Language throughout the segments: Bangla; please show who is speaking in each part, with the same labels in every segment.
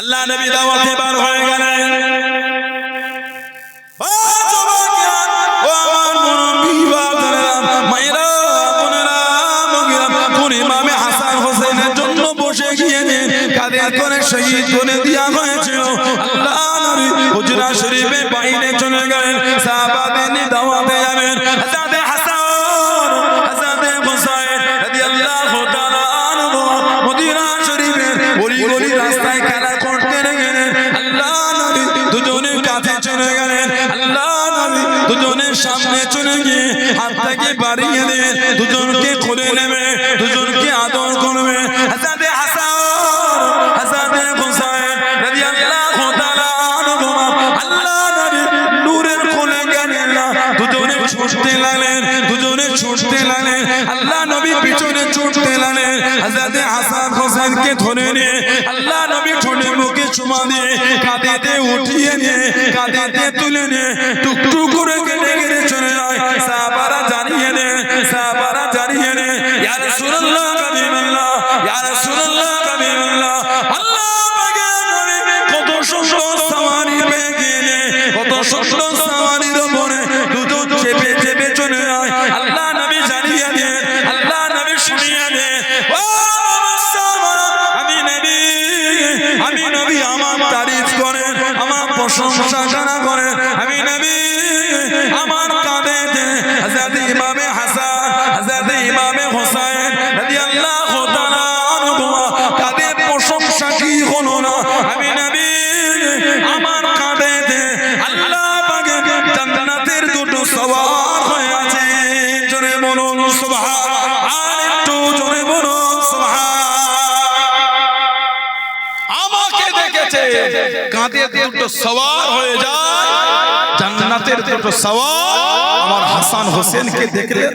Speaker 1: আল্লাহ নবী দাওয়াতে বার হয়ে গেলেন। ইমামে হাসান হোসেনের জন্য বসে গিয়ে কাদের করে শহীদ করে দেওয়া হয়েছিল। আল্লাহ নবী হুজরা শরীফে বাইরে চলে গেলেন, সাহাবাদের নিয়ে দাওয়াতে যাবেন। হযরত হাসান হযরত হুসাইন রাদিয়াল্লাহু তাআলা আনহু মদিনা শরীফের গলি গলি রাস্তায় খেলা করতে গেলেন। আল্লাহ নবী দুজনের কাছে চলে গেলেন। আল্লাহ নবী দুজনের সামনে চলে গিয়ে হাতটাকে বাড়িয়ে দিয়ে দুজনকে কোলে নেবে, দুজনকে আদর করবে। হযরত হাসান হযরত হুসাইন রাদিয়াল্লাহু তাআলা আনহু আল্লাহ নবী নূরের কোলে গেলেন, দুজনে ছুটতে লাগলেন, দুজনে ছুটতে লাগলেন। আল্লাহ নবী পিছনে ছুটতে লাগলেন। হযরত হাসান হোসেনকে ধরে নিয়ে আল্লাহ নবী ঠোঁটে মুখে চুমা দিয়ে কাঁধেতে উঠিয়ে নিয়ে কাঁধেতে তুলে নিয়ে টুকটুক করে কেটে কেটে চলে যায়। সাহাবারা জানিয়ে দেন, সাহাবারা জানিয়ে দেন, ইয়া রাসূলুল্লাহ কাবিল্লাহ, ইয়া রাসূলুল্লাহ কাবিল্লাহ। আল্লাহ পাকের নবী কত সুন্দর সাওয়ারি পেয়ে গিয়ে কত সুন্দর সাওয়ারির উপরে দুজন চেপে চেপে চলে যায়। আল্লাহ নবী জানিয়ে দেন, আল্লাহ নবী শুনিয়ে দেন, ও আমি নবী আমার তারিফ করেন, আমার প্রশংসা করেন। আমি নবী আমার কাঁধেতে হযরত ইমামে হাসান হযরত ইমামে হুসাইন রাদিয়াল্লাহু তাআলা আনহু কাঁধের প্রশংসা কি হলো না। আমি নবী আমার কাঁধেতে আল্লাহ পাকের জান্নাতের দুটো সওয়ার হয়ে আছে। জোরে বলুন সুবহান, আর একটু জোরে বলুন সুবহান। আমাকে দেখেছে কাঁধে দুটো সওয়ার হয়ে যায়, জান্নাতের দুটো সওয়ার আমার হাসান হোসেনকে দেখলে।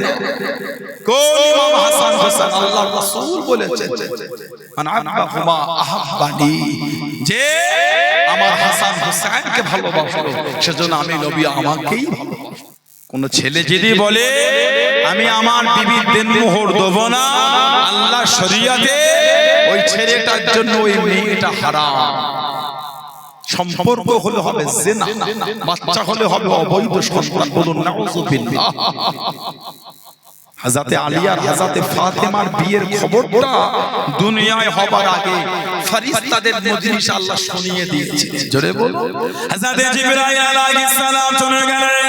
Speaker 1: কোন ইমাম হাসান হোসেন? আল্লাহর রাসূল বলেছেন মান আহাব্বাহুমা আহাব্বানি, যে আমার হাসান হোসেনকে ভালোবাসলো সেজন্য আমি নবী আমাকেই ভালোবাসি। কোন ছেলে যদি বলে আমি আমার বিবির দেনমোহর দেব না আল্লাহ শরীয়তে, ওই ছেলেটার জন্য ওই মেয়েটা হারাম। সম্পর্ক হলে হবে জিনা, বাচ্চা হলে হবে অবৈধ সন্তান। বলুন নাউযুবিল্লাহ। হযরত আলী আর হযরত ফাতেমার বিয়ের খবরটা দুনিয়ায় হবার আগে ফেরেশতাদের মজলিসে আল্লাহ শুনিয়ে দিয়েছিলেন। জোরে বলুন। হযরত জিবরাইল আলাইহিস সালাম চলে গেলেন।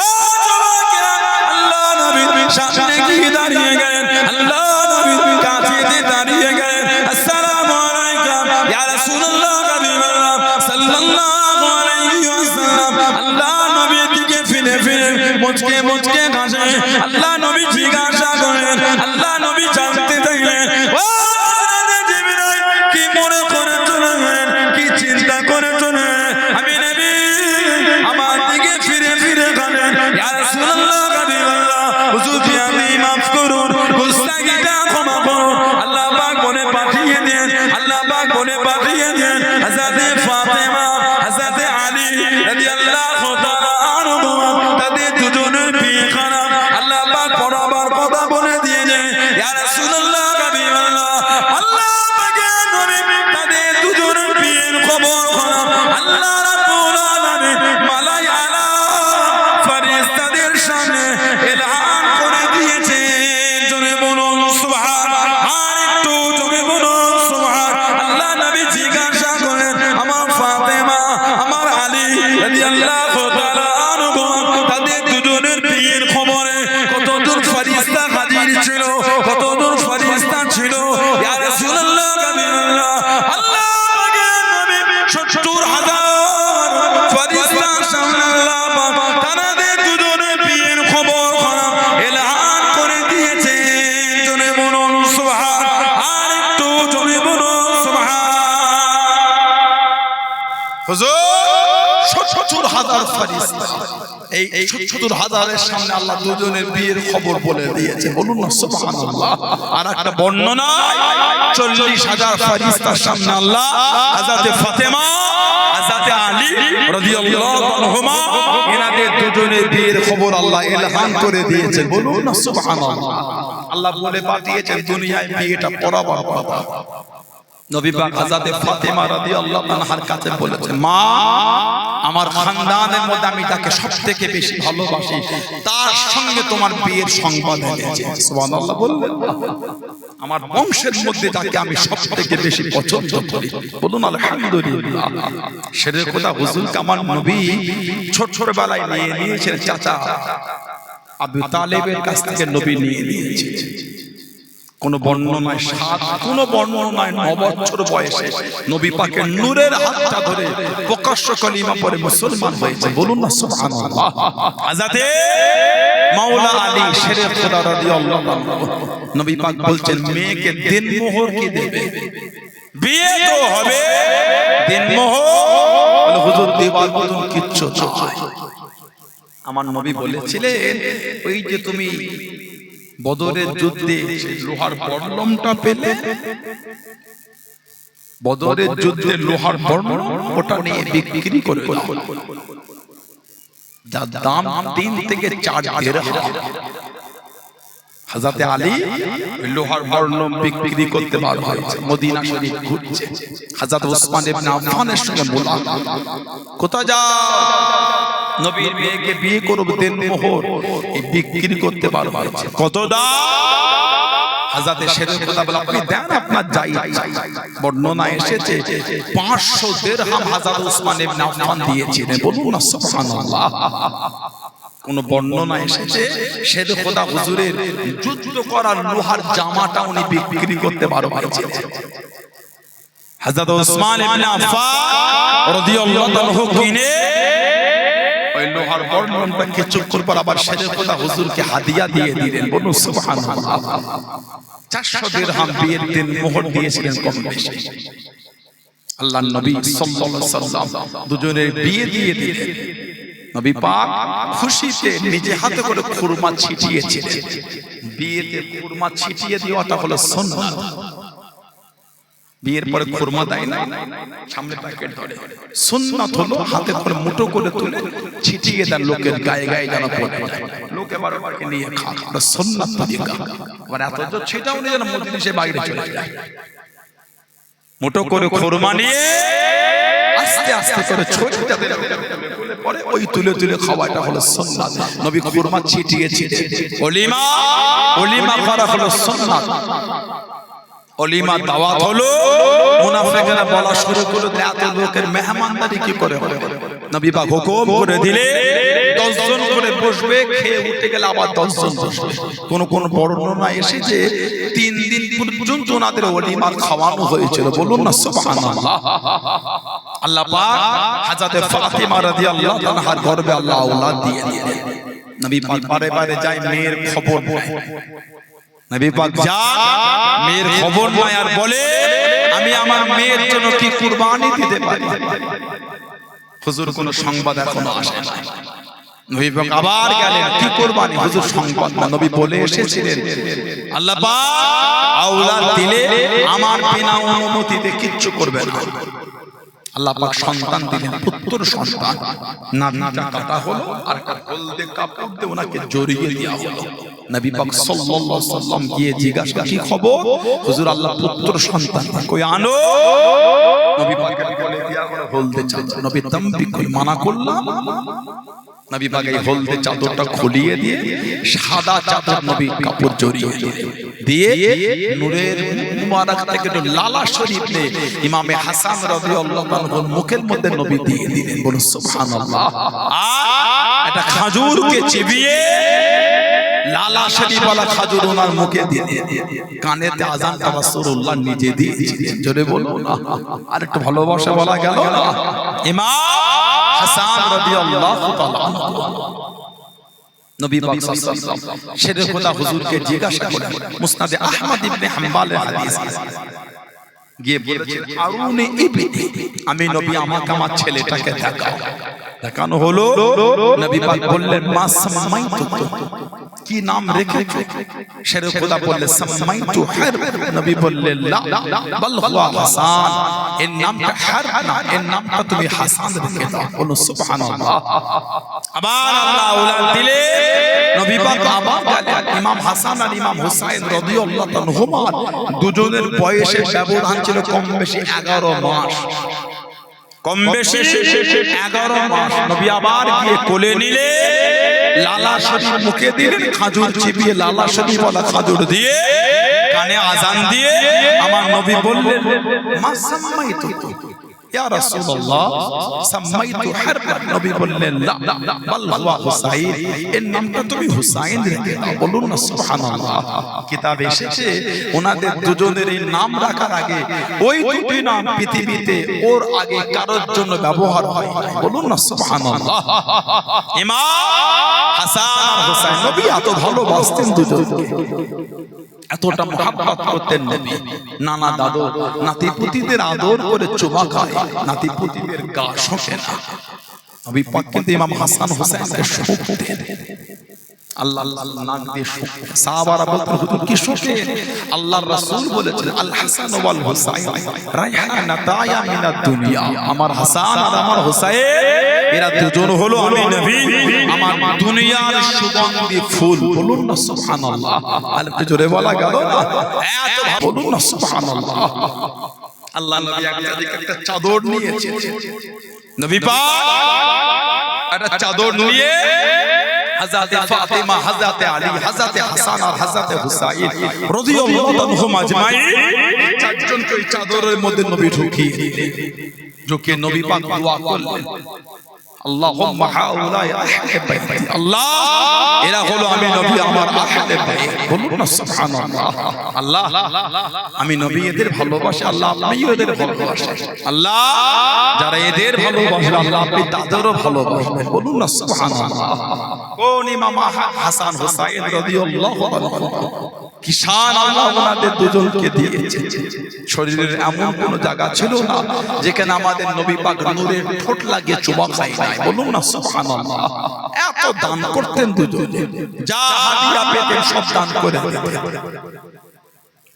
Speaker 1: ও যুবকেরা, আল্লাহ নবী সামনে গিয়ে দাঁড়িয়ে গেলেন, আল্লাহ নবী কাছে দাঁড়িয়ে গেলেন। আসসালামু আলাইকা ইয়া রাসূলুল্লাহ কাবিল্লাহ সাল্লাল্লাহু আলাইহি ওয়াসাল্লাম। আল্লাহ নবী দিকে ফিরে ফিরে মুচকে মুচকে হাসে। আল্লাহ নবী জিজ্ঞাসা করেন, আল্লাহ নবী জানতে চাইলেন, ও জিবরাইল কি মনে করে চলেন, কি চিন্তা করে চলেন? আমি নবী আমার দিকে ফিরে ফিরে বলেন, ইয়া রাসূলুল্লাহ কাবিল্লাহ হুজুর আমি মাফ করুন, গুস্তাখিটা ক্ষমা করুন। আল্লাহ পাক বলে পাঠিয়ে দেন, আল্লাহ পাক বলে পাঠিয়ে দেন হযরত ফাতেমা হযরত আলী রাদিয়াল্লাহু তাআলা আনহু তাদের দুজনের বিয়ে খারাপ। আল্লাহ পাক বরাবর কথা বলে দিয়ে দেন, ইয়া রাসূলুল্লাহ কাবিল্লাহ আল্লাহ পাকের নবী তাদের দুজনের বিয়ের খবর খারাপ। আল্লাহ রাব্বুল আলামিন মালাইকা ফেরেশতাদের সামনে এলান করে দিয়েছে। জোরে বলুন সুবহান, আর একটু জোরে বলুন সুবহান। আল্লাহ নবী জিজ্ঞাসা করেন, আমার ফাতেমা আমার আলী রাদিয়াল্লাহু তাআলা আনহু তাদের দুজনের বিয়ের খবরে কতদূর ফেরেশতা হাজির ছিল, কতদূর ফেরেশতা ছিল? ইয়া রাসূলুল্লাহ কাবিল্লাহ আল্লাহ পাকের নবী ৭০,০০০ ফেরেশতার সামনে আল্লাহ পাক তাদের দুজনের বিয়ের খবর খারাপ এলান করে দিয়েছে। জোরে বলুন সুবহান, আর একটু জোরে বলুন সুবহান। হুজুর ৭০,০০০ ফেরেশতা, এই ৭০,০০০-এর সামনে আল্লাহ দুজনের বিয়ের খবর বলে দিয়েছে। বলুন না সুবহানাল্লাহ। আর একটা বর্ণনা ৪০,০০০ ফেরেশতার সামনে আল্লাহ হযরত ফাতেমা হযরত আলী রাদিয়াল্লাহু আনহুমা এনাদের দুজনের বিয়ের খবর আল্লাহ ইলহাম করে দিয়েছেন। বলুন না সুবহানাল্লাহ। আল্লাহ বলে পাঠিয়েছেন দুনিয়ায় বিয়েটা পড়াবার কথা। নবী পাক হযরত ফাতেমা রাদিয়াল্লাহু আনহার কাছে বলেছেন, মা আমার খানদানের মধ্যে আমি তাকে সবথেকে বেশি ভালোবাসি, তার সঙ্গে তোমার বিয়ের সংবাদ এনেছে। সুবহানাল্লাহ বললেন, আমার বংশের মধ্যে তাকে আমি সবথেকে বেশি পছন্দ করি। বলুন আলহামদুলিল্লাহ। শেরের কথা হুজুরকে আমার নবী ছোট ছোট বেলায় নিয়ে নিয়েছেন, চাচা আবু তালেবের কাছ থেকে নবী নিয়ে নিয়েছে। কোন বর্ণনায় 7, কোন বর্ণনায় 9 বছর বয়সে নবী পাকের নূরের হাতটা ধরে প্রকাশ্য কলিমা পড়ে মুসলমান হয়েছে। বলুন না সুবহানাল্লাহ। হযরত মাওলা আলী শেরে খোদা রাদিয়াল্লাহু আনহু নবী পাক বলছেন, মেয়েকে দিনমোহর কি দেবে? বিয়ে তো হবে, দিনমোহর হুজুর দেবার মতন কিচ্ছু চাই। আমার নবী বলেছিলেন, ওই যে তুমি বদরের যুদ্ধে লোহার বর্ণমটা পেলে, বদরের যুদ্ধে লোহার বর্ণম ওটা নিয়ে বিক্রি করে যার দাম 3 থেকে 4 দিরহাম। হযরত আলী লোহার বর্ণম বিক্রি করতে বার হয়েছে, মদিনা শরীফ ঘুরছে। হযরত ওসমান ইবনে আফফানের সঙ্গে মোলাকাত, কোথায় যাও? নবীর মেয়েকে বিয়ে করব, দিনমোহর বিক্রি করতে বার হয়েছে। কত দাম? হযরত শেরের কথা বলে, আপনি দেন আপনার যাই। বর্ণনা এসেছে 500 দিরহাম হযরত ওসমান ইবনে আফফান দিয়েছিলেন। বলুন না সুবহানাল্লাহ। কোন বর্ণনা এসেছে শের খোদা হুজুরের যুদ্ধ করার লোহার জামাটা উনি বিক্রি করতে বার হয়েছে। হযরত ওসমান ইবনে আফফান রাদিয়াল্লাহু আনহু কিনে ওই লোহার বর্ণনটা কিছু করবার আবার শের খোদা হুজুরকে হাদিয়া দিয়ে দিলেন। বলুন সুবহানাল্লাহ। 400 দিরহাম বিয়ের দিন মোহর দিয়েছিলেন কম বেশি। আল্লাহর নবী সাল্লাল্লাহু আলাইহি ওয়াসাল্লাম দুজনের বিয়ে দিয়ে দিলেন। নবী পাক খুশিতে নিজে হাতে করে খুরমা ছিটিয়েছিলেন। বিয়েতে খুরমা ছিটিয়ে দেওয়াটা হলো সুন্নাত। বিয়ের পরে খুরমা দেয় না, সামনে প্যাকেট ধরে। সুন্নাত হলো হাতে করে মুঠো করে তুলে ছিটিয়ে দেন লোকের গায়ে গায়ে যেন পড়ে যায়, লোকে বারবারকে নিয়ে খায়। এটা সুন্নাত তরিকা। আবার এত তো ছিটাও নিয়ে যেন মজলিসে বাইরে চলে যায়। মুঠো করে খুরমা নিয়ে আস্তে আস্তে করে ছোট যাদের পরে ওই তুলে তুলে খাওয়াটা হলো সুন্নাত। নবী খুরমা ছিটিয়েছিলেন। ওলিমা করা হলো সুন্নাত। ওলিমা দাওয়াত হলো। মুনাফিকরা বলা শুরু করলো, এত লোকের মেহমানদারি কি করে হবে? নবী পাক হুকুম করে দিলে 10 জন করে বসবে, খেয়ে উঠে গেলে আবার 10 জন বসবে। কোন বর্ণনা এসেছে 3 দিন পর্যন্ত ওনাদের ওলিমা খাওয়ানো হয়েছিল। বলুন না সুবহানাল্লাহ। আল্লাহ পাক হযরত ফাতিমা রাদিয়াল্লাহু আনহার গর্ভে আল্লাহ আওলাদ দিয়ে দিলেন। নবী পাক বারে বারে যায়, মেয়ের খবর নেয়। নবী পাক যা মেয়ের খবর নেয় আর বলে, আমি আমার মেয়ের জন্য কি কুরবানি দিতে পারি? হুজুর কোন সংবাদ এখনো আসে না। নবী পাক আবার গেলেন, কি কুরবানি? হুজুর সংবাদ না। নবী বলে এসেছিলেন, আল্লাহ পাক আওলাদ দিলে আমার বিনা অনুমতিতে কিচ্ছু করবে না। আল্লাহ পাক সন্তান দিলেন, পুত্র সন্তান। নাভিটা কাটা হলো আর একটা হলদে কাপড় দিয়ে ওনাকে জড়িয়ে দেওয়া হলো। নবী পাক সাল্লাল্লাহু আলাইহি ওয়াসাল্লাম গিয়ে জিজ্ঞাসা, কি খবর? হুজুর আল্লাহ পুত্র সন্তান কই আনো। নবী পাকের বলে দেয়া হলো হলদে চাদর। নবী তামবি কই মানা করলাম। নবী পাক এই হলদে চাদরটা খুলিয়ে দিয়ে সাদা চাদর নবী কাপড় জড়িয়ে দিয়ে নূরের মুবারক থেকে লালা শরীফ নে ইমামে হাসান রাদিয়াল্লাহু আনহুর মুখের মধ্যে নবী দিয়ে দিলেন। বলুন সুবহানাল্লাহ। আর এটা খেজুরকে চিবিয়ে লালা শরীফওয়ালা খেজুর ওনার মুখে দিয়ে কানেতে আযানটা রাসূলুল্লাহ নিজে দিয়েছিলেন। জোরে বলুন না, আর একটু ভালোবাসা বলা গেল না। ইমাম হাসান রাদিয়াল্লাহু তাআলা নবী পাক সাল্লাল্লাহু আলাইহি ওয়াসাল্লাম শেরে খোদা হুজুরকে জিজ্ঞাসা করেন, মুসনাদে আহমদ ইবনে হাম্বালের হাদিস, গিয়ে বলেছেন, আরুনি ইবনি, আমি নবী আমাকে আমার ছেলেটাকে দেখাও। দেখানো হলো। নবী পাক বললেন মা সামাইতু, কি নাম রেখেছো? শেরে খোদা বললেন সামাইতু হার। নবী বললেন লা বাল হুয়া হাসান, এর নামটা হার না, এর নামটা তুমি হাসান রেখে দাও। বলো সুবহানাল্লাহ। আবার আল্লাহ আওলাদ দিলে নবী পাক আবার গেলেন। ইমাম হাসান আর ইমাম হুসাইন রাদিয়াল্লাহু আনহুমা দুজনের বয়সের ব্যবধান ছিল কম বেশি 11 মাস। কম বেশি 11 মাস। নবী আবার গিয়ে কোলে নিলে লালা শরীফ মুখে দিলেন, খাজুর চিবিয়ে লালা শরীফ ওয়ালা খাজুর দিয়ে কানে আজান দিয়ে আমার নবী বললেন মা সামাইতু ইয়া রাসূলুল্লাহ সামাইতু হারবা। নবী বললেন লা বাল হুয়া হুসাইন, এর নামটা তুমি হুসাইন রেখে দাও। বলুন না সুবহানাল্লাহ। কিতাবে এসেছে ওনাদের দুজনের এই নাম রাখার আগে ওই দুটি নাম পৃথিবীতে ওর আগে কারোর জন্য ব্যবহার হয়। বলুন না সুবহানাল্লাহ। ইমাম হাসান আর হুসাইন নবী এত ভালোবাসতেন দুজনকে, এতটা মহব্বত করতেন নবী। নানা দাদু নাতিপুতিদের আদর করে চুমা খায়, নাতিপুতিদের গা শোষে না। নবী পাক কিন্তু ইমাম হাসান হুসাইনকে শোকতেন। আল্লাহ আল্লাহ নাম দিয়ে শোকেন। সাহাবারা বলতেন হুজুর কি শোকেন? আল্লাহর রাসূল বলেছেন আল হাসান ওয়াল হুসাইন রায়হানাতায়া মিনাদ দুনিয়া। আমার হাসান আর আমার হুসাইন এরা দুজন হলো আমি নবী আমার দুনিয়ার সুগন্ধি ফুল। বলুন না সুবহানাল্লাহ। আলেপ জোরে বলা গেল না, এত বলুন না সুবহানাল্লাহ। আল্লাহ নবী একটা চাদর নিয়েছেন, নবী পাক একটা চাদর নিয়ে হযরতে ফাতিমা, হযরতে আলী, হযরতে হাসান আর হযরতে হুসাইন রাদিয়াল্লাহু আনহুম আজমাইন চারজনকে ওই চাদরের মধ্যে নবী ঢুকিয়ে দিলেন। ঢুকিয়ে নবী পাক দোয়া করলেন আল্লাহুম্মা হাউলাই আহলে বাইতি, আল্লাহ এরা হলো আমি নবী আমার আহলে বাইত। বলুন না সুবহানাল্লাহ। আল্লাহ আমি নবী এদের ভালোবাসি, আল্লাহ আপনি এদের ভালোবাসেন। আল্লাহ যারা এদের ভালোবাসে আল্লাহ আপনি তাদেরও ভালোবাসেন। বলুন না সুবহানাল্লাহ। কোন ইমাম হাসান হুসাইন রাদিয়াল্লাহু আনহু কি শান আল্লাহ ওনাদের দুজনকে দিয়েছে। শরীরের এমন কোন জায়গা ছিল না যেখানে আমাদের নবী পাক নূরের ঠোঁট লাগিয়ে চুমা খায় নাই। বলুন না সুবহানাল্লাহ। এত দান করতেন দুজনে, যা হাদিয়া পেতেন সব দান করে দিতেন।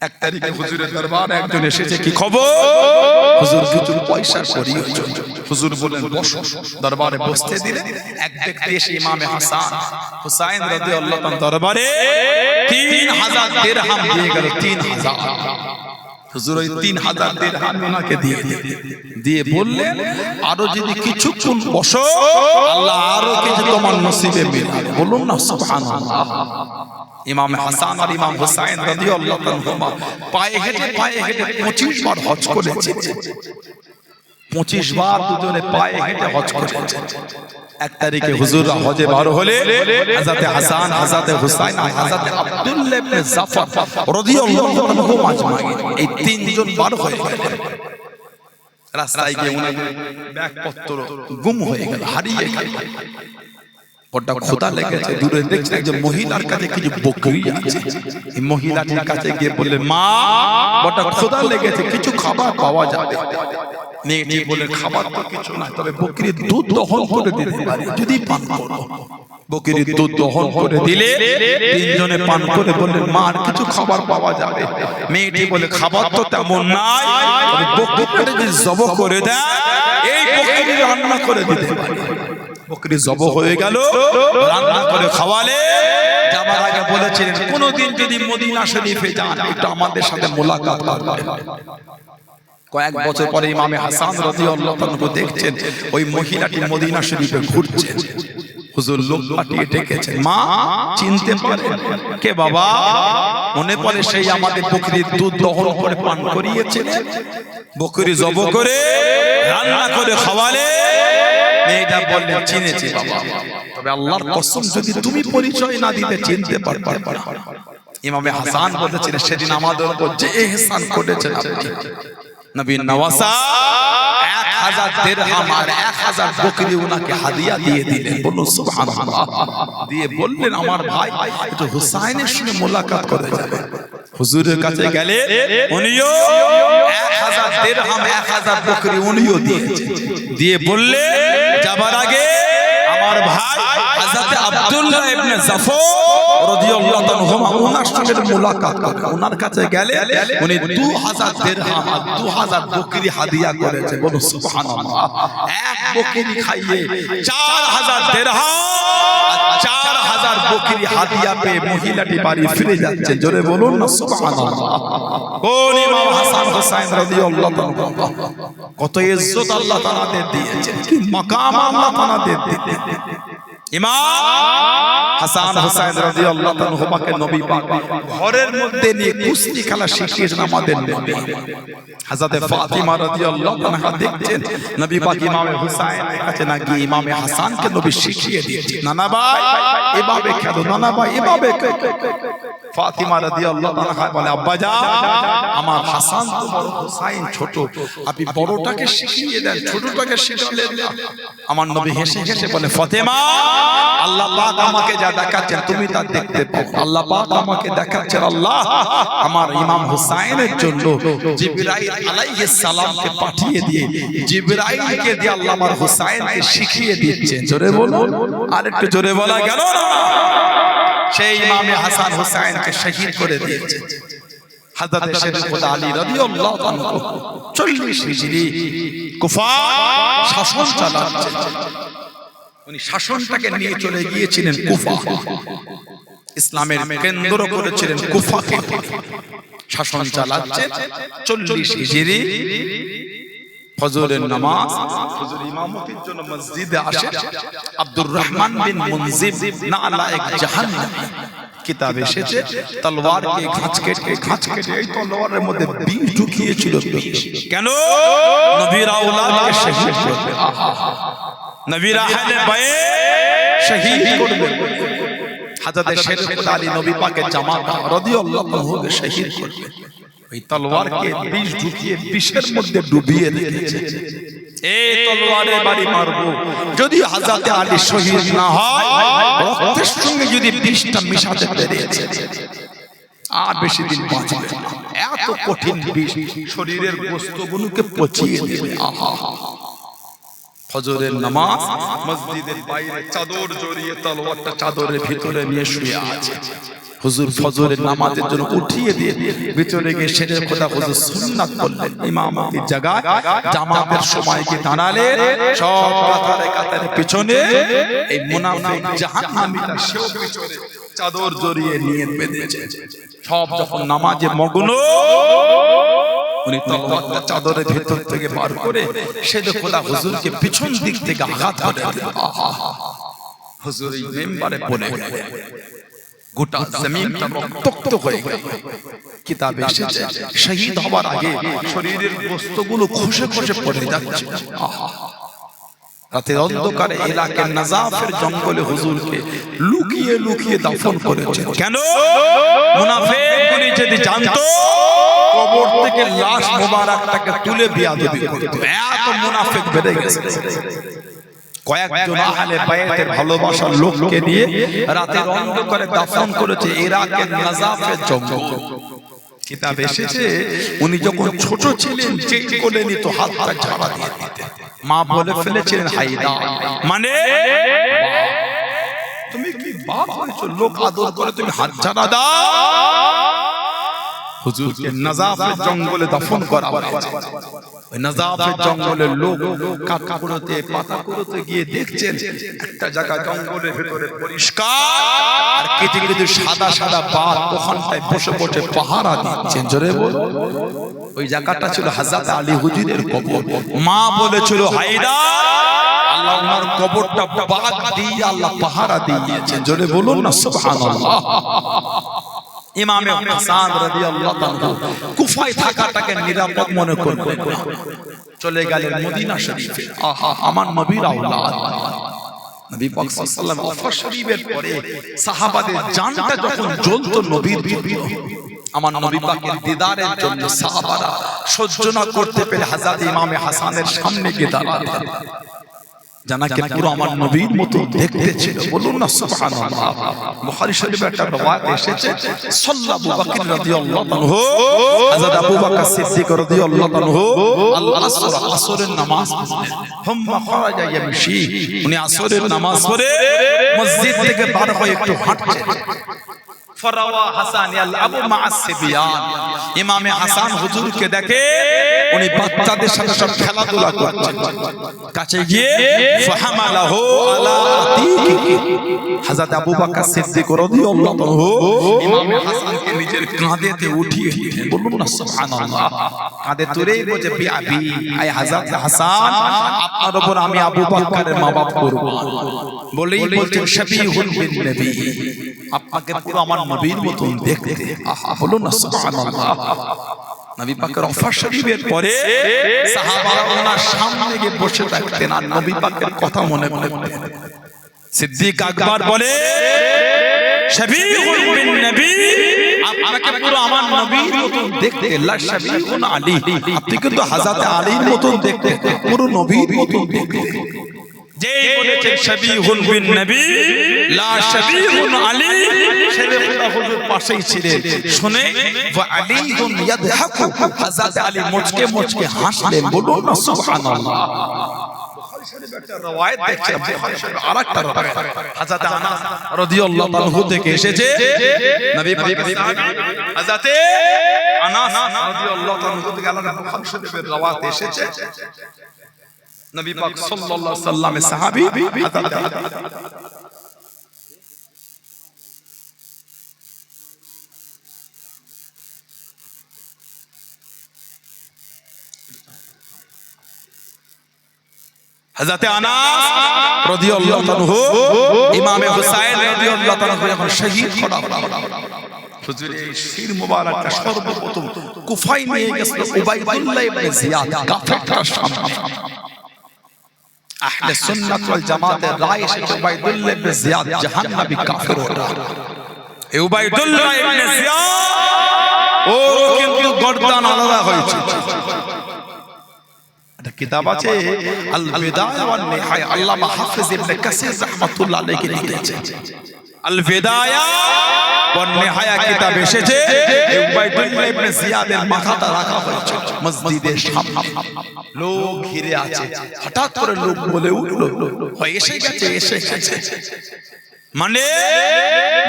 Speaker 1: এক তারিখে হুজুরের দরবারে একজন এসেছে, কি খবর? হুজুর কিছু পয়সা করিও। হুজুর বলেন বসো। দরবারে বসতে দিলেন। এক ব্যক্তি এসে ইমামে হাসান হুসাইন রাদিয়াল্লাহু আনহু দরবারে 3000 দিরহাম দিয়ে গেল। 3000। হুজুর ওই 3000 দিরহাম ওনাকে দিয়ে বললেন আরো যদি কিছুক্ষণ বসো আল্লাহ আরো কিছু তোমার নসিবে মিলাবে। বলুন না সুবহানাল্লাহ। ইমাম হাসান আর ইমাম হুসাইন রাদিয়াল্লাহু আনহুমা পায়ে হেঁটে 25 বার হজ করেছে। 25 বার দুজনে পায়ে হেঁটে হজ করেছে। এক তারিখে হুজুররা হজে বার হলে হযরতে হাসান, হযরতে হুসাইন আর হযরতে আব্দুল্লাহ ইবনে জাফর রাদিয়াল্লাহু আনহু আজমাইন এই তিনজন বার হয়ে গেলেন। রাস্তায় গিয়ে ওনাদের ব্যাগপত্র গুম হয়ে গেল, হারিয়ে গেল। বড় খোদা লেগেছে। দূরে দেখছে একজন মহিলার কাছে কিছু বকরি আছে। এই মহিলাটির কাছে গিয়ে বললেন মা বড় খোদা লেগেছে, কিছু খাবার পাওয়া যাবে? মেয়েটি বলে খাবার তো কিছু না, তবে বকরির দুধ দহন করে দিতে পারি যদি পান করো। বকরির দুধ দহন করে দিলে তিনজনে পান করে বললেন মা আর কিছু খাবার পাওয়া যাবে? মেয়েটি বলে খাবার তো তেমন নাই, তবে বকরিটা যদি জবাই করে দেয় এই বকরি রান্না করে দিতে পারি। বকরি জবাই হয়ে গেল, রান্না করে খাওয়ালে। যাবার আগে বলেছিলেন কোনদিন যদি মদিনা শরীফে যান একটু আমাদের সাথে মোলাকাত করবেন। কয়েক বছর পরে ইমামে হাসান রাদিয়াল্লাহু আনহু দেখছেন ওই মহিলাটি মদিনা শরীফে ঘুরছেন। হুজুর লোক পাঠিয়ে ডেকেছেন, মা চিনতে পারেন কে বাবা? মনে পড়ে সেই আমাদের বকরির দুধ দহন করে পান করিয়েছেন, বকরি জবাই করে রান্না করে খাওয়ালে। মেয়েটা বললেন চিনেছি বাবা, তবে আল্লাহর কসম যদি তুমি পরিচয় না দিতে চিনতে পারবে না। ইমামে হাসান বলেছিলেন সেদিন আমাদের উপর যে ইহসান করেছেন আপনি। নবী নওয়াসা 1000 দিরহাম আর 1000 বকরি ওনাকে হাদিয়া দিয়ে দিলেন। বলুন সুবহানাল্লাহ। দিয়ে বললেন আমার ভাই একটু হুসাইনের সঙ্গে মোলাকাত করে যাবে। হুজুরের কাছে গেলে উনিও 1000 দিরহাম 1000 বকরি উনিও দিয়েছে। দিয়ে বললে যাবার আগে আমার ভাই হযরত আব্দুল্লাহ ইবনে জাফর রাদিয়াল্লাহু তাআলা ওনার সঙ্গে মুলাকাত করে ওনার কাছে গেলে উনি 2000 দিরহাম আর 2000 বকরি হাদিয়া করেছে। বলো সুবহানাল্লাহ। এক বকরি খাইয়ে 4000 দিরহাম আর 4000 বকরি হাদিয়া পেয়ে মহিলাটি বাড়ি ফিরে যাচ্ছে। জোরে বলুন না সুবহানাল্লাহ। কোন ইমাম হাসান হুসাইন রাদিয়াল্লাহু তাআলা কত ইজ্জত আল্লাহ তাআলা দিয়েছেন, কি মাকাম আল্লাহ তাআলা দিয়েছেন। ইমাম হাসান হুসাইন রাদিয়াল্লাহু তাআলা কে নবী পাক ঘরের মধ্যে নিয়ে কুস্তি খেলা শিখিয়েছেন আমাদের নবী। হযরত ফাতিমা রাদিয়াল্লাহু তাআলা দেখছেন নবী পাক ইমামে হুসাইনের কাছে না গিয়ে ইমামে হাসানকে নবী শিখিয়ে দিয়েছেন। নানা ভাই এভাবে খেলো, নানা ভাই এভাবে খেলো। ফাতিমা রাদিয়াল্লাহু তাআলা বলে আব্বা জান আমার হাসান তো বড়, হুসাইন ছোট, আপনি বড়টাকে শিখিয়ে দেন, ছোটটাকে শিখালেন না। আমার নবী হেসে হেসে বলে ফাতিমা আল্লাহ পাক আমাকে যা দেখাচ্ছেন তুমি তা দেখতে পাও। আল্লাহ পাক আমাকে দেখাচ্ছেন আল্লাহ আমার ইমাম হুসাইনের জন্য জিবরাইল আলাইহিস সালামকে পাঠিয়ে দিয়ে জিবরাইলকে দিয়ে আল্লাহ আমার হুসাইনকে শিখিয়ে দিচ্ছেন। জোরে বলুন, আরেকটু জোরে বলা গেল না? সেই ইমামে হাসান হুসাইনকে শহীদ করে দিয়েছে হযরত শরীফুল আলী রাদিয়াল্লাহু তাআলা 40 হিজরি কুফা শাসন চালাচ্ছেন। উনি শাসনটাকে নিয়ে চলে গিয়েছিলেন কুফা, ইসলামের কেন্দ্র করেছিলেন কুফাকে। শাসন চালাচ্ছেন 40 হিজরি ফজরের নামাজ ফজর ইমামতির জন্য মসজিদে আসে আব্দুর রহমান বিন মুনজিব নালায়েক জাহান্নাম কিতাব এসেছে তলোয়ারকে খাঁচ কেটে এই তলোয়ারের মধ্যে বিষ ঢুকিয়েছিল। কেন? নবীর আওলাদকে শহীদ করবে, নবীর আহলে বাইত শহীদ করবে। হযরত শরীফুল আলী নবী পাকের জামাত রাদিয়াল্লাহু আনহুকে শহীদ করবে। এই তলোয়ারকে বিষ ঢুকিয়ে বিষের মধ্যে ডুবিয়ে রেখেছে। এই তলোয়ারে বাড়ি মারবো, যদি হযরত আলী শহীদ না হয় রক্তের সঙ্গে যদি বিষটা মিশাতে পেরেছে আর বেশি দিন বাঁচবে না। এত কঠিন বিষ শরীরের গোশতগুলোকে পচিয়ে দেবে। আহা ফজরের নামাজ মসজিদের বাইরে চাদর জড়িয়ে তলোয়ারটা চাদরের ভিতরে নিয়ে শুয়ে আছে। হুজুর ফজরের নামাজের জন্য উঠিয়ে দিয়ে ভিতরে গিয়ে শেরের খোদা হুজুর সুন্নাত করলেন। ইমামতির জায়গায় জামাতের সময় কি দাঁড়ালেন, সব কাতারে কাতারে পিছনে এই মুনাফিক জাহান্নামীরা সেও পিছনে চাদর জড়িয়ে নিয়ে বেঁধেছে। সব যখন নামাজে মগ্ন উনি তলোয়ারটা চাদরের ভিতর থেকে বার করে শেরের খোদা হুজুরকে পিছন দিক থেকে আঘাত করে দিলেন। হুজুর এই মিম্বারে পড়ে গেলেন, গোটা জমিনটা রক্তাক্ত হয়ে গেল। কিতাবে এসেছে শহীদ হবার আগে শরীরের গোশতগুলো খসে খসে পড়ে যাচ্ছে। রাতের অন্ধকারে এলাকার নাজাফের জঙ্গলে হুজুরকে লুকিয়ে লুকিয়ে দাফন করেছে। কেন? মুনাফিকগুলি যদি জানতো কবর থেকে লাশ মোবারকটাকে তুলে বিয়াদবি করত। এত মুনাফিক বেড়ে গেছে। কয়েকজন আহলে বাইতের ভালোবাসার লোককে নিয়ে রাতের অন্ধকারে দাফন করেছে ইরাকের নাজাফের জঙ্গল। কিতাবে এসেছে উনি যখন ছোট ছিলেন যেই কোলে নিত হাতটা ঝাড়া দিয়ে দিতেন। মা বলে ফেলেছিলেন হায়দা, মানে তুমি কি বাপ হয়েছো, লোক আদর করে তুমি হাত ঝাড়া দাও। হুজুরকে নাজাফের জঙ্গলে দাফন করা হয়েছে। ওই নাজাফের জঙ্গলের লোক কাটা কুড়োতে পাতা কুড়োতে গিয়ে দেখছেন একটা জায়গা জঙ্গলের ভিতরে পরিষ্কার আর কিছু কিছু সাদা সাদা বাঘ ওখানটায় বসে বসে পাহারা দিচ্ছেন। জোরে বল। ওই জায়গাটা ছিল হযরত আলী হুজুরের কবর। মা বলেছিল হায়দা আল্লাহ ওনার কবরটা বাঘ দিয়ে আল্লাহ পাহারা দিয়েছেন। জোরে বলুন না সুবহানাল্লাহ। ইমামে হাসান রাদিয়াল্লাহু তাআলা কুফায় থাকাটাকে নিরাপদ মনে করলেন না, চলে গেলেন মদিনা শরীফে। আহা আমার নবীর আওলাদ নবী পাক সাল্লাল্লাহু আলাইহি ওয়াসাল্লাম ওয়াফা শরীফের পরে সাহাবাদের জানটা যখন জ্বলতো নবীর জন্য, আমার নবী পাকের দিদারের জন্য সাহাবারা সহ্য না করতে পেরে হযরত ইমামে হাসানের সামনে গিয়ে দাঁড়ালেন। জানাকে পুরো আমার নবীর মতো দেখতে ছিল, বলুন না সুবহানাল্লাহ। বুখারী শরীফে একটা রওয়ায়াত এসেছে, সাল্লাল্লাহু আবু বকর রাদিয়াল্লাহু আনহু, হযরত আবু বকর সিদ্দিক রাদিয়াল্লাহু আনহু আসরের নামাজ পড়লেন, হুম্মা খারাজা ইয়ামশি, উনি আসরের নামাজ পড়ে মসজিদ থেকে বার হয়ে একটু হাঁটছেন। ফরাওয়া হাসান আল আবু মা'আস সিবিয়ান, ইমামে হাসান হুজুরকে দেখে উনি বাচ্চাদের সাথে সব খেলাধুলা করছেন। কাছে গিয়ে ফাহামালাহু আলা আতিকি, হযরত আবু বকর সিদ্দিক রাদিয়াল্লাহু আনহু ইমামে হাসানকে নিজের কাঁধেতে উঠিয়ে নিলেন, বলুন না সুবহানাল্লাহ। কাঁধে তুলে বলে বিআবি, আয় হযরত হাসান, আপনার উপর আমি আবু বকরের মা বাপ করব। বলেই বলছেন শাবিহুন বিন নবী, আপনাকে পুরো আমার নবীর মতন দেখতে। আহা, বলুন না সুবহানাল্লাহ। নবী পাকের ওফাত শরীফের পরে সাহাবারা ওনার সামনে গিয়ে বসে থাকতেন আর নবী পাকের কথা মনে করতেন। সিদ্দিক আকবর বলে শাবিহুন বিন নবী, আপনাকে পুরো আমার নবীর মতন দেখতে। লা শাবিহুন আলী, আপনি কিন্তু হযরত আলীর মতন দেখতে, পুরো নবীর মতন দেখতে। যেই বলেছেন শাবিহুন বিন নবী, লা শাবিহুন আলী, শরীফুল্লাহ হুজুর পাশেই ছিলেন। শুনে ওয়া আলীহুন ইয়াদহাকু, হযরত আলী মুচকে মুচকে হাসলেন, বলুন না সুবহানাল্লাহ। বুখারী শরীফে একটা রওয়ায়াত দেখছেন, বুখারী শরীফে আরেকটা রওয়ায়াত হযরত আনাস রাদিয়াল্লাহু আনহু থেকে এসেছে। নবী পাক হযরত আনাস রাদিয়াল্লাহু আনহু থেকে আলাদা বুখারী শরীফের রওয়ায়াত এসেছে। নবী পাক সাল্লাল্লাহু আলাইহি সাল্লামের সাহাবী হযরত আনাস রাদিয়াল্লাহু আনহু ইমামে হুসাইন রাদিয়াল্লাহু আনহু যখন শহীদ করা হলো, হুজুর এই শির মুবারকটা সর্বপ্রথম কুফায় নিয়ে গেছিল উবাইদুল্লাহ ইবনে জিয়াদ কাফেরটার সামনে। আহলে সুন্নাত ওয়াল জামাতের রায় এসেছে উবাইদুল্লাহ ইবনে জিয়াদ জাহান্নামী কাফের ওটা। এই উবাইদুল্লাহ ইবনে জিয়াদ ও কিন্তু গর্দান আলাদা হয়েছে। একটা কিতাব আছে আল বিদায়া ওয়ান নিহায়া, আল্লামা হাফিজ ইবনে কাসির রাহমাতুল্লাহ আলাইহি লিখেছেন। আল বিদায়া ওয়ান নিহায়া কিতাব এসেছে, উবাইদুল্লাহ ইবনে জিয়াদের মাথাটা রাখা হয়েছে মসজিদের সামনে। লোক ঘিরে আছে, হঠাৎ করে লোক বলে উঠলো, এসে গেছে এসে গেছে। মানে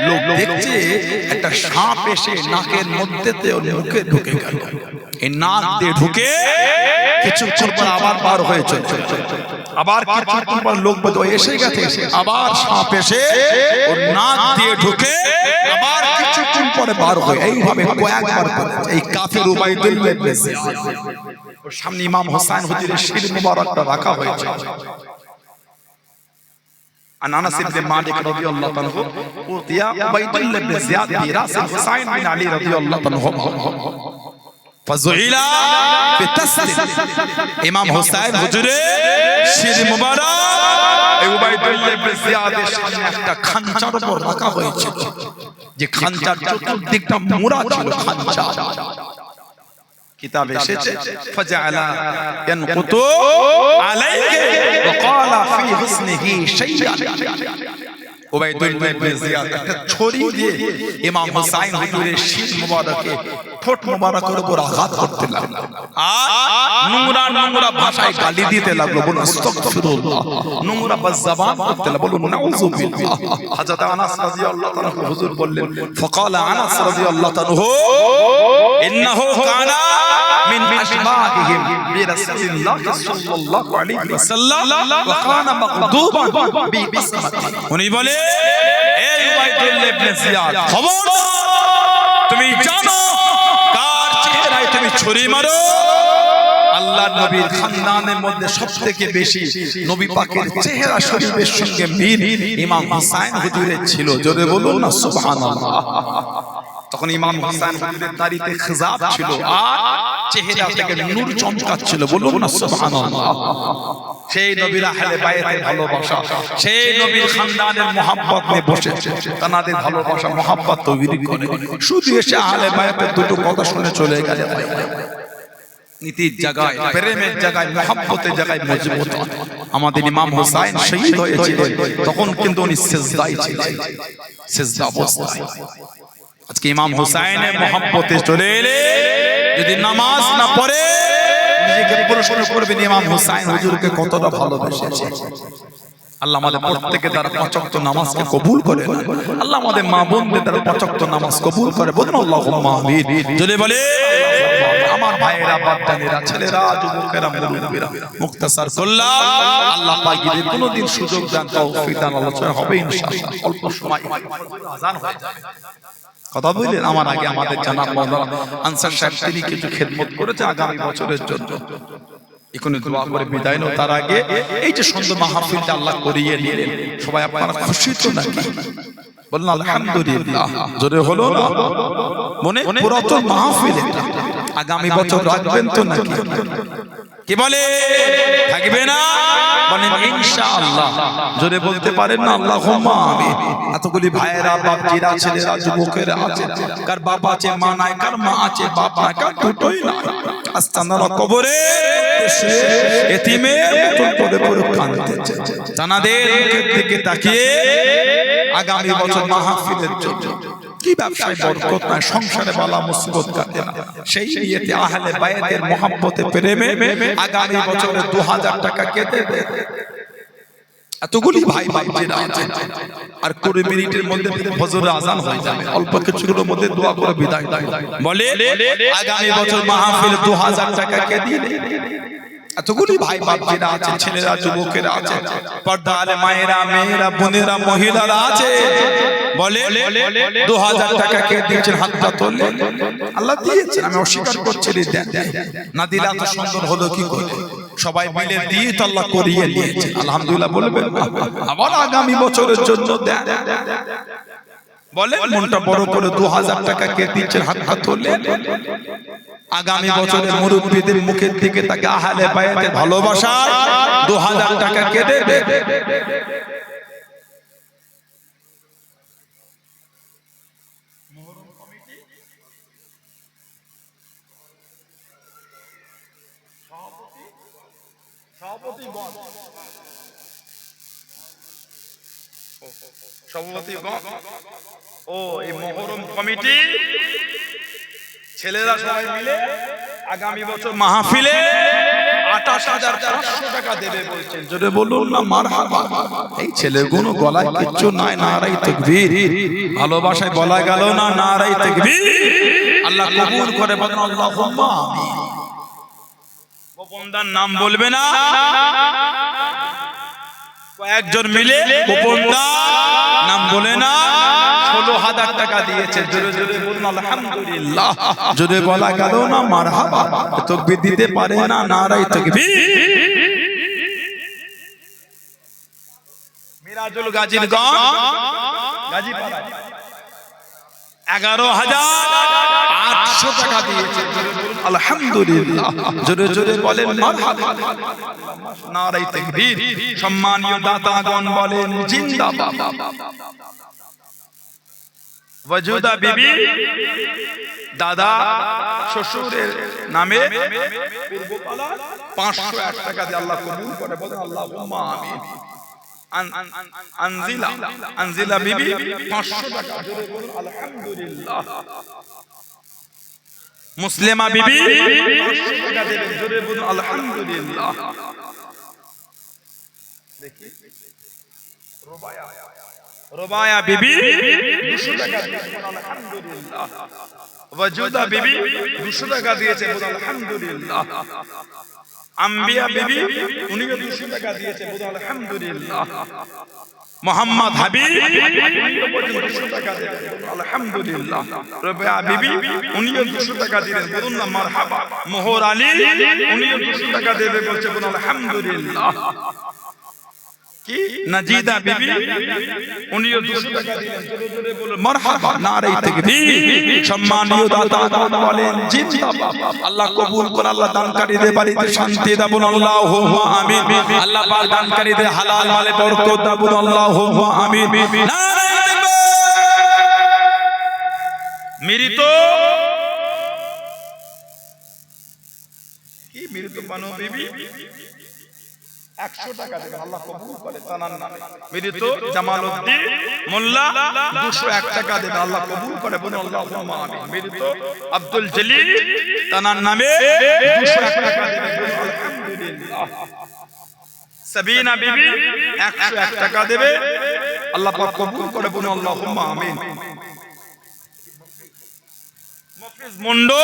Speaker 1: লোক দেখছে একটা সাপ এসে নাকের মধ্যেতে ওর মুখে ঢুকে গেল। এই নাক দিয়ে ঢুকে কিছুক্ষণ পর আবার বার হয়ে চলে, আবার কিছুক্ষণ পর লোক বলে এসে গেছে, আবার সাপ এসে ওর নাক দিয়ে ঢুকে আবার কিছুক্ষণ পরে বার হয়ে, এইভাবে কয়েকবার করে এই কাফের উবাইদুল্লাহ ইবনে জিয়াদ ওর সামনে ইমাম হোসেন হুজুরের শির মুবারকটা রাখা হয়েছে। عن انس بن مالك رضي الله عنه اوتي عبيد الله بن زياد براس الحسين بن علي رضي الله عنه فزعل في تسليم امام حسين হুজুরের শির মুবারক এই উবাইদুল্লাহ ইবনে জিয়াদের সামনে একটা খানচার উপর রাখা হয়েছিল, যে খানচার চতুর্দিকটা মোড়া ছিল। খানচার কিতাবে এসেছে ফাজআলা ইয়ানকুতু আলাইহি ওয়া ক্বালা ফি হুসনিহি শাইআন। উবাইদুল্লাহ ইবনে জিয়াদ একটা ছুরি দিয়ে ইমাম হুসাইন হুজুরের শির মুবারকে ঠোঁট মুবারকের উপর আঘাত করতে লাগলো আর নোংরা নোংরা ভাষায় গালি দিতে লাগলো, বলুন আস্তাগফিরুল্লাহ। নোংরা জবান করতে লাগলো, বলুন নাউযুবিল্লাহ। হযরত আনাস রাদিয়াল্লাহু তাআলা হুজুর বললেন, ফাকালা আনাস রাদিয়াল্লাহু তাআলা ইন্নাহু কানা মিন আশবাহিহিম বিরাসূলিল্লাহ সাল্লাল্লাহু আলাইহি ওয়াসাল্লাম ওয়া কানা মাগদুবান বিবাসমাতি। উনি বলে, এই উবাইদুল্লাহ ইবনে জিয়াদ, খবরদার, তুমি জানো কার চেহারায় তুমি ছুরি মারো। আল্লাহর নবীর খানদানের মধ্যে সবথেকে বেশি নবী পাকের চেহারা শরীফের সঙ্গে মিল ইমাম হুসাইন হুজুরের ছিল। জোরে বলুন না সুবহানাল্লাহ। তখন ইমাম হুসাইন হুজুরের দাড়িতে খিজাব ছিল আর চেহারা থেকে নূর চমকাচ্ছিল, বলুন না সুবহানাল্লাহ। সেই নবীর আহলে বায়াতের ভালোবাসা, সেই নবীর খানদানের মোহাব্বত নিয়ে বসেছে, তাদের ভালোবাসা মোহাব্বত তৈরি করে শুধু এসে আহলে বায়াতের দুটো কথা শুনে চলে গেলে নীতির জায়গায়, প্রেমের জায়গায়, মহব্বতের জায়গায় মজবুত। আমাদের ইমাম হুসাইন শহীদ হয়েছিলেন, তখন কিন্তু উনি সিজদায় ছিলেন, সিজদা অবস্থায়। আজকে ইমাম হুসাইনের মহব্বতে চলে এলে যদি নামাজ না পড়ে নিজেকে প্রশ্ন করবেন ইমাম হুসাইন হুজুরকে কতটা ভালোবেসেছে। আল্লাহ আমাদের প্রত্যেকের দ্বারা ৫ ওয়াক্ত নামাজকে কবুল করে, আল্লাহ আমাদের মা বোনদের দ্বারা ৫ ওয়াক্ত নামাজ কবুল করে। বলুন আল্লাহুম্মা আমিন। যদি বলে আমার ভাইয়েরা, বাচ্চারা, ছেলেরা, যুবকেরা, মুরব্বিরা, মুখতাসার করলাম, আল্লাহ পাক যদি কোনোদিন সুযোগ দেন, তৌফিক দেন, আলোচনা হবে ইনশাআল্লাহ। অল্প সময় আযান হয়ে যাবে। কথা বললেন আমার আগে আমাদের জানাব মাওলানা আনসার সাহেব তিনি কিছু খেদমত করেছে আগামী বছরের জন্য। এখন দোয়া করে বিদায় নাও, তার আগে এই যে সুন্দর মাহফিলটা আল্লাহ করিয়ে নিলেন, সবাই আপনারা খুশি তো নাকি? বলুন আলহামদুলিল্লাহ। জোরে হলো না? মনে পুরাতন মাহফিল এটা, আগামী বছর রাখবেন তো নাকি? কি বলে থাকবে না? বলেন ইনশাআল্লাহ। জোরে বলতে পারেন না আল্লাহুম্মা আমিন। এতগুলি ভাইয়েরা, বাপজিরা, ছেলেরা, যুবকেরা আছে, কার বাবা আছে, মা নাই, কার মা আছে, বাপ নাই, কার দুটোই নাই, আস্তানারা কবরে এতিমের মতন করে পড়ে কাঁদতেছে। জানাদের মুখের দিকে তাকিয়ে আগামী বছর মাহফিলের জন্য কি ব্যবসায় বরকত নাই, সংসারে বালা মুসিবত কাটে না, সেই নিয়তে আহলে বাইতের মহব্বতে প্রেমে আগামী বছরে 2000 টাকা কে দেবে? এতগুলি ভাই বাপজিরা আছে, আর 20 মিনিটের মধ্যে ফজরের আযান হয়ে যাবে। অল্প কিছুক্ষণের মধ্যে দোয়া করে বিদায় বলে আগামী বছর মাহফিলে 2000 টাকা কে দিবে? এতগুলি ভাই বাপজিরা আছে, ছেলেরা, যুবকেরা আছে, পর্দা আলে মায়েরা, মেয়েরা, বোনেরা, মহিলারা আছে, বলে 2000 টাকা কে দিয়েছেন? হাতটা তোলে। আল্লাহ দিয়েছেন, আমি অস্বীকার করছি না, দিলে এত সুন্দর হলো কি করে? সবাই মিলে দিয়ে তো আল্লাহ করিয়ে নিয়েছেন, আলহামদুলিল্লাহ বলবেন। আবার আগামী বছরের জন্য দেন বলে মনটা বড় করে 2000 টাকা কে দিচ্ছেন? হাতটা তোলে। আগামী বছরের মুরব্বিদের মুখের দিকে তাকে আহলে বাইতের ভালোবাসা 2000 টাকা কে দেবে? সভাপতিগণ ও এই মুহররম কমিটি ছেলেরা সবাই মিলে আগামী বছর মাহফিলে 28500 টাকা দেবে বলছেন। জোরে বলুন না মারহাবা। এই ছেলেগুলো গলায় কিচ্ছু নাই, নারায়ে তাকবীর। ভালোবাসায় বলা গেল না, নারায়ে তাকবীর। আল্লাহ কবুল করে, বলেন আল্লাহুম্মা আমিন। গোপনদার নাম বলবে না, কয়েকজন মিলে গোপনদার নাম বলে না 16000 টাকা দিয়েছে। জোরে জোরে বলুন আলহামদুলিল্লাহ। জোরে বলা গেল না মারহাবা। তাকবীর দিতে পারে না, নারায়ে তাকবীর। মিরাজুল গাজীর গান গাজীপাড়া 11800 টাকা দিয়েছে। আলহামদুলিল্লাহ। জোরে জোরে বলেন মারহাবা, নারায়ে তাকবীর। সম্মানীয় দাতাগণ বলেন জিন্দাবাদ। ওয়াজুদা বিবি দাদা শ্বশুরের নামে পূর্বপালা 501 টাকা দিয়ে আল্লাহ কবুল করে, বলেন আল্লাহুম্মা আমিন। আনজিলা বিবি 500 টাকা, জোরে বলুন আলহামদুলিল্লাহ। মুসলিমা বিবি 500 টাকা দেবেন, জোরে বলুন আলহামদুলিল্লাহ। দেখি রুবায়া বিবি 200 টাকা দিয়েছেন, আলহামদুলিল্লাহ। ওয়াজুদা বিবি 200 টাকা দিয়েছে, বলুন আলহামদুলিল্লাহ। আম্বিয়া বিবি উনিও 200 টাকা দিয়েছে, বলুন আলহামদুলিল্লাহ। মোহাম্মদ হাবিব উনিও 200 টাকা দিয়েছে, বলুন আলহামদুলিল্লাহ। রুবায়া বিবি উনিও 200 টাকা দিলেন, বলুন না মারহাবা। মোহর আলী উনিও 200 টাকা দেবে বলছে, বলুন আলহামদুলিল্লাহ। কি নাজিদা বিবি উনিও 200 টাকা দিলেন, জোরে জোরে বলুন মারহাবা, নারায়ে তাকবীর। সম্মানীয় দাতাগণ বলেন জিন্দাবাদ। আল্লাহ কবুল করে, আল্লাহ দানকারীদের বাড়িতে শান্তি দাও, বলুন আল্লাহুম্মা আমিন। আল্লাহ পাক দানকারীদের হালাল মালে বরকত দাও, বলুন আল্লাহুম্মা আমিন। নারায়ে তাকবীর। মৃত তো বানো বিবি 100 টাকা দেবেন, আল্লাহ কবুল করে তানার নামে। মৃত জামালউদ্দিন মোল্লা 201 টাকা দেবেন, আল্লাহ কবুল করে, বলুন আল্লাহুম্মা আমিন। মৃত আব্দুল জলিল তানার নামে 201 টাকা দেবেন, আলহামদুলিল্লাহ। সাবিনা বিবি 101 টাকা দেবে, আল্লাহ পাক কবুল করে, বলুন আল্লাহুম্মা আমিন। মফিজ মুন্ডো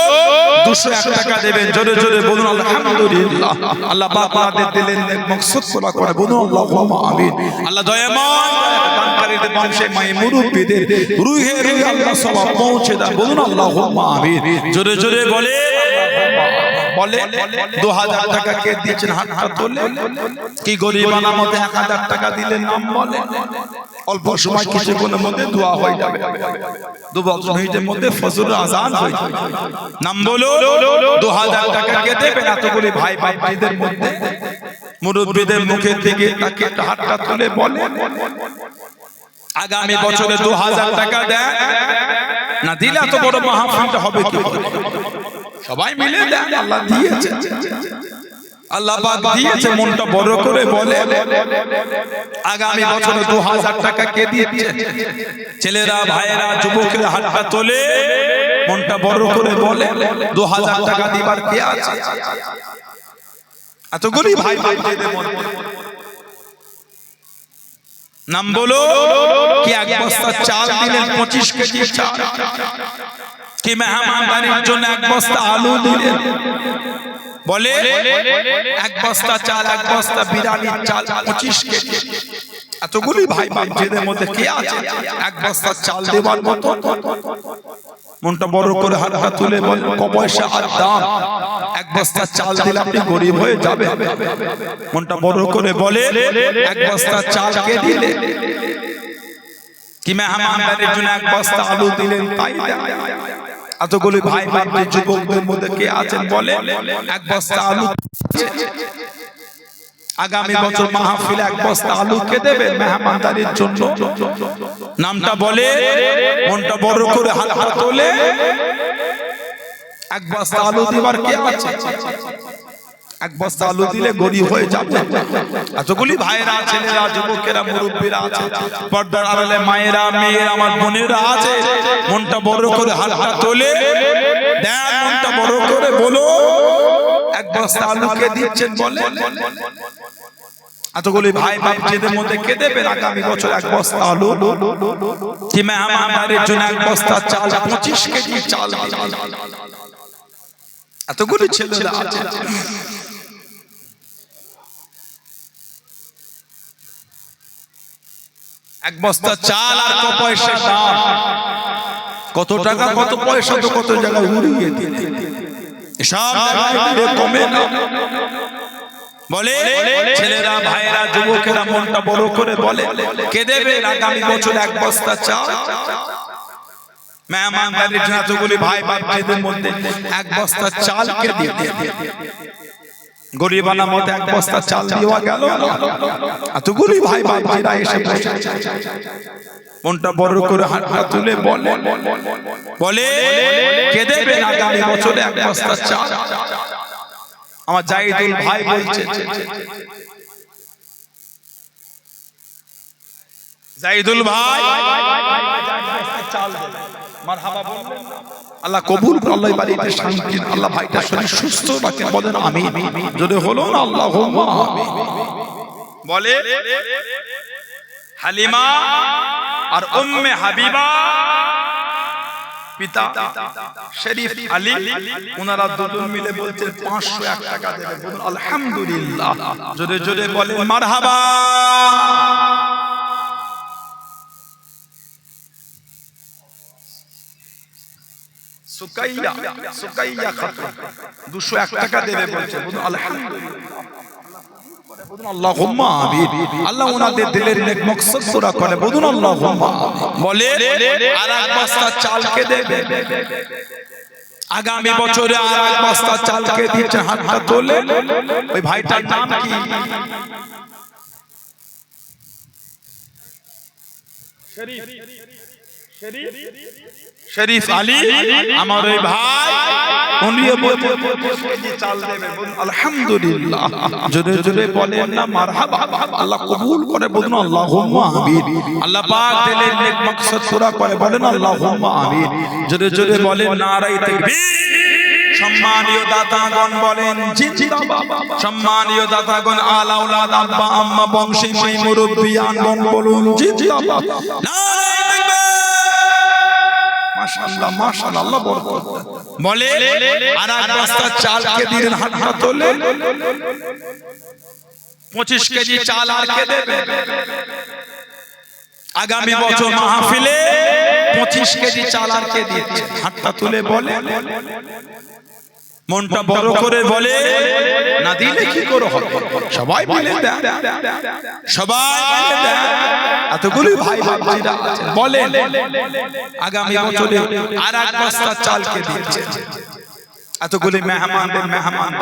Speaker 1: 201 টাকা দেবেন, জোরে জোরে বলুন আলহামদুলিল্লাহ। আল্লাহ পাক আপনাদের দিলের নেক মকসদ পুরা করে, বলুন আল্লাহুম্মা আমিন। আল্লাহ দয়াময় দানকারীদের বংশে মাই মুরব্বিদের রুহে রুহে আল্লাহ সওয়াব পৌঁছে দেন, বলুন আল্লাহুম্মা আমিন। জোরে জোরে বলে 2000 টাকা কে দিয়েছেন, হাতটা তোলে। কি গরিব আলামতে 1000 টাকা দিলেন, নাম বলে। অল্প সময় কিছুক্ষণের মধ্যে দোয়া হয়ে যাবে, 2 মিনিটের মধ্যে ফজর আযান হয়ে যাবে। নাম বলো, 2000 টাকা কে দেবেন? এতগুলি ভাই ভাইদের মধ্যে মুরব্বিদের মুখের দিকে তাকে হাতটা তুলে বলে, আগামী বছরে 2000 টাকা দেন। না দিলে এত বড় মাহফিলটা হবে কি করে? সবাই মিলে দেন, আল্লাহ দিয়েছে, আল্লাহ পাক দিয়েছে, মনটা বড় করে বলে, আগামী বছরে 2000 টাকা কে দিয়েছে? ছেলেরা, ভাইয়েরা, যুবকেরা হাতটা তোলে, মনটা বড় করে বলে, 2000 টাকা দিবার কে আছে? এতগুলি ভাই ভাইদের মধ্যে নাম বলো। কি এক বস্তা চাল দিলেন, 25 কেজি চাল? কি মেহমানদারির জন্য এক বস্তা আলু দিলেন? বলে এক বস্তা চাল, এক বস্তা বিরিয়ানির চাল, 25 কেজি। এতগুলি ভাই ভাইদের মধ্যে কে আছে এক বস্তা চাল দেবার মতো? মনটা বড় করে হাতটা তুলে বলে, ক পয়সা আর দাম, এক বস্তা চাল দিলে আপনি গরিব হয়ে যাবে। মনটা বড় করে বলে, এক বস্তা চাল কে দিলে? কি মেহমানদারির জন্য এক বস্তা আলু দিলেন? তাই এতগুলি ভাই ভাই যুবকদের মধ্যে কে আছেন বলে, এক বস্তা আলু। আগামী বছর মাহফিলে এক বস্তা আলু কে দেবেন মেহমানদারির জন্য? নামটা বলে, মনটা বড় করে হাতটা তোলে, এক বস্তা আলু দিবার কে আছে? এক বস্তা আলু দিলে গরিব হয়ে যাবে। এতগুলি ভাইরা, ছেলেরা, যুবকেরা, মুরব্বীরা আছে, পর্দার আড়ালে মায়েরা, মেয়েরা, আমার বোনেরা আছে, মনটা বড় করে হাতটা তোলে দেন, মনটা বড় করে বলো, এক বস্তা আলু কে দিচ্ছেন বলে? এতগুলি ভাই ভাইদের মধ্যে কে দেবেন আগামী বছর এক বস্তা আলু? কি মেহমানদারির জন্য এক বস্তা চাল, 25 কেজি চাল? এতগুলি ছেলেরা আছে। এক বস্তা চাল আর ক পয়সার দাম? কত টাকা, কত পয়সা তো কত জায়গায় উড়িয়ে দিলে, সব জায়গায় কমে না। বলে ছেলেরা, ভাইয়েরা, যুবকেরা, মনটা বড় করে বলে, কে দেবেন আগামী বছর এক বস্তা চাল? মেহমানদারির জন্য এতগুলি ভাই ভাইদের মধ্যে এক বস্তা চাল কে দিবে? গরিবানা মত এক বস্তা চাল দেওয়া গেল, এতগুলি ভাই ভাইরা এসে মনটা বড় করে হাতটা তুলে বলে, কে দেবেন আগামী বছরে এক বস্তা চাল? আমার জাহিদুল ভাই বলছে, জাহিদুল ভাই চাল দেবে। মারহাবা বলবেন, আল্লাহ কবুল করে, আল্লাহ বাড়িতে শান্তি, আল্লাহ ভাইটা শরীর সুস্থ রাখে, বলেন আমিন। যদি হলো না আল্লাহুম্মা আমিন। বলে হালিমা আর উম্মে হাবিবা, পিতা শরীফ আলী, ওনারা দুজন মিলে বলছেন 501 টাকা দেবে, বলুন আলহামদুলিল্লাহ। জোরে জোরে বলেন মারহাবা। সুকাইয়া খাতুন 201 টাকা দেবে বলছে, বলুন আলহামদুলিল্লাহ। আল্লাহুম্মা আমিন। আল্লাহ ওনাদের দিলের নেক মকসদ পুরা করে, বলুন আল্লাহুম্মা আমিন। বলে আর এক বস্তা চাল কে দেবে আগামী বছরে? আর এক বস্তা চাল কে দিয়েছে? হাতটা তোলে। ওই ভাইটার নাম কি? শরীফ। শরীফ আলী আমার ওই ভাই উনিও বলছে 25 কেজি চাল দেবে। আলহামদুলিল্লাহ জোরে জোরে বলেন না মারহাবা, আল্লাহ কবুল করে বলুন আল্লাহুম্মা আমিন। আল্লাহ পাক দিলের নেক মাকসাদ পুরা করে বলেন আল্লাহুম্মা আমিন। জোরে জোরে বলেন নারায়ে তাকবীর। সম্মানীয় দাতাগণ বলেন জিন্দাবাদ। সম্মানীয় দাতাগণ আলা আওলাদ আব্বা আম্মা বংশী মাই মুরব্বিয়ান বলুন জিন্দাবাদ। নারায়ে তাকবীর। মাশাআল্লাহ মাশাআল্লাহ, আল্লাহ বরকত বলে। আর এক বস্তা চালকে দিলেন, হাতটা তোলে 25 কেজি চাল আর কে দেবে? আগামী বছর মাহফিলে 25 কেজি চাল আর কে দিচ্ছে? হাতটা তুলে বলে, মনটা বড় করে বলে, না দিলে কি করে হবে? সবাই মিলে দেন, সবাই মিলে দেন। এতগুলি ভাই ভাইরা বলে আগামী বছরে আর এক বস্তা চাল কে দিচ্ছে? এতগুলি মেহমানদের মেহমান